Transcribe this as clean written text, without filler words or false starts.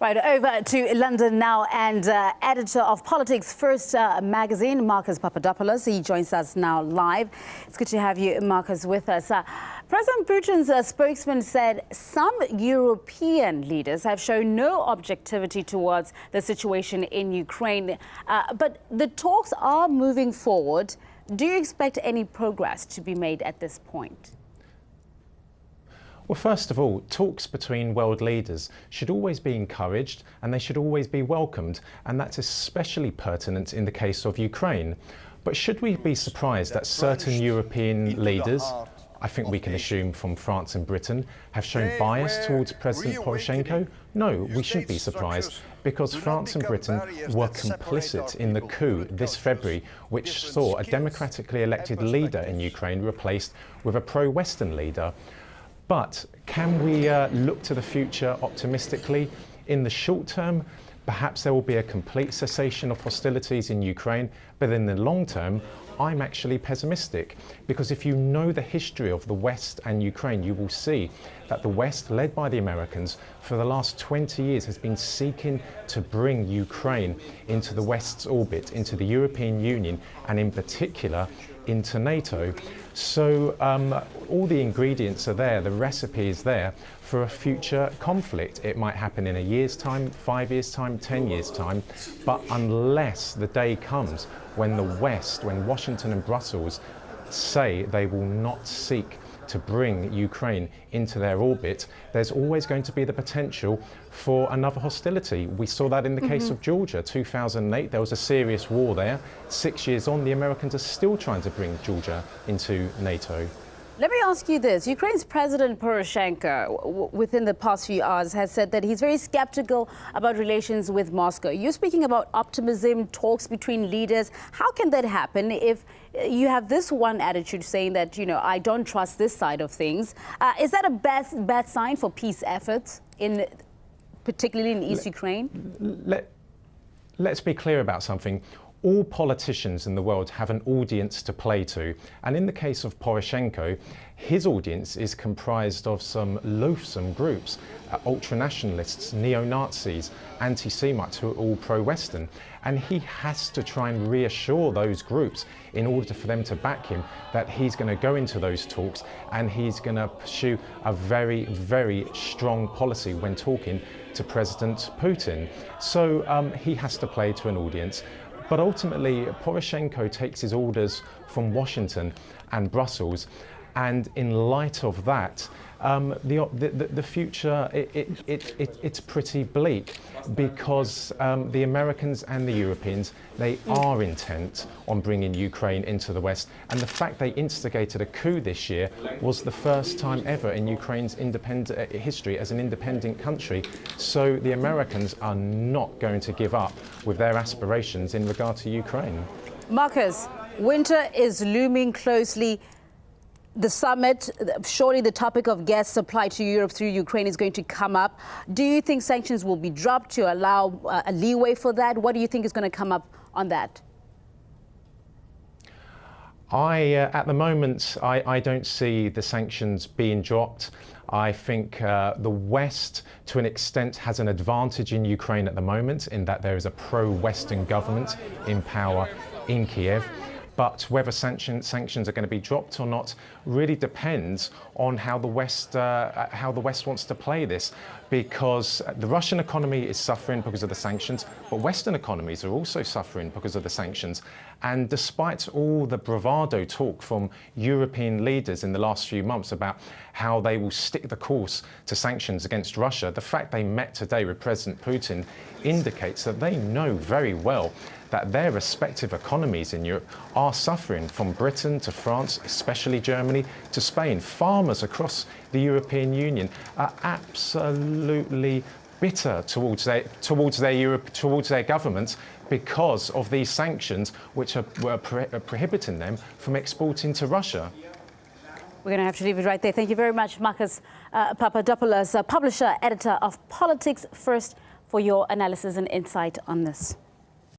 Right, over to London now, and editor of Politics First magazine, Marcus Papadopoulos. He joins us now live. It's good to have you, Marcus, with us. President Putin's spokesman said some European leaders have shown no objectivity towards the situation in Ukraine, but the talks are moving forward. Do you expect any progress to be made at this point? Well, first of all, talks between world leaders should always be encouraged and they should always be welcomed, and that's especially pertinent in the case of Ukraine. But should we be surprised that certain European leaders, I think we can assume from France and Britain, have shown bias towards President Poroshenko? No, we shouldn't be surprised, because France and Britain were complicit in the coup this February, which saw a democratically elected leader in Ukraine replaced with a pro-Western leader. But can we look to the future optimistically? In the short term, perhaps there will be a complete cessation of hostilities in Ukraine, but in the long term, I'm actually pessimistic, because if you know the history of the West and Ukraine, you will see that the West, led by the Americans, for the last 20 years has been seeking to bring Ukraine into the West's orbit, into the European Union, and in particular into NATO. So all the ingredients are there, the recipe is there for a future conflict. It might happen in a year's time, 5 years' time, 10 years' time, but unless the day comes when the West, when Washington and Brussels say they will not seek to bring Ukraine into their orbit, there's always going to be the potential for another hostility. We saw that in the case of Georgia, 2008. There was a serious war there. 6 years on, the Americans are still trying to bring Georgia into NATO. Let me ask you this. Ukraine's President Poroshenko, within the past few hours, has said that he's very skeptical about relations with Moscow. You're speaking about optimism, talks between leaders. How can that happen if you have this one attitude saying that, you know, I don't trust this side of things? Is that a bad sign for peace efforts, particularly in East Ukraine? Let's be clear about something. All politicians in the world have an audience to play to, and in the case of Poroshenko, his audience is comprised of some loathsome groups, ultranationalists, neo-Nazis, anti-Semites who are all pro-Western, and he has to try and reassure those groups in order for them to back him that he's going to go into those talks and he's going to pursue a very, very strong policy when talking to President Putin. So he has to play to an audience. But ultimately, Poroshenko takes his orders from Washington and Brussels, and in light of that, the future, it's pretty bleak, because the Americans and the Europeans, they are intent on bringing Ukraine into the West, and the fact they instigated a coup this year was the first time ever in Ukraine's independent history as an independent country. So the Americans are not going to give up with their aspirations in regard to Ukraine. Marcus, winter is looming closely. The summit, surely the topic of gas supply to Europe through Ukraine is going to come up. Do you think sanctions will be dropped to allow a leeway for that? What do you think is going to come up on that? At the moment, I don't see the sanctions being dropped. I think the West, to an extent, has an advantage in Ukraine at the moment, in that there is a pro-Western government in power in Kiev. But whether sanctions are going to be dropped or not really depends on how the West wants to play this, because the Russian economy is suffering because of the sanctions, but Western economies are also suffering because of the sanctions. And despite all the bravado talk from European leaders in the last few months about how they will stick the course to sanctions against Russia, the fact they met today with President Putin indicates that they know very well that their respective economies in Europe are suffering, from Britain to France, especially Germany, to Spain. Farmers across the European Union are absolutely bitter towards their governments because of these sanctions, which were prohibiting them from exporting to Russia. We're going to have to leave it right there. Thank you very much, Marcus Papadopoulos, publisher, editor of Politics First, for your analysis and insight on this.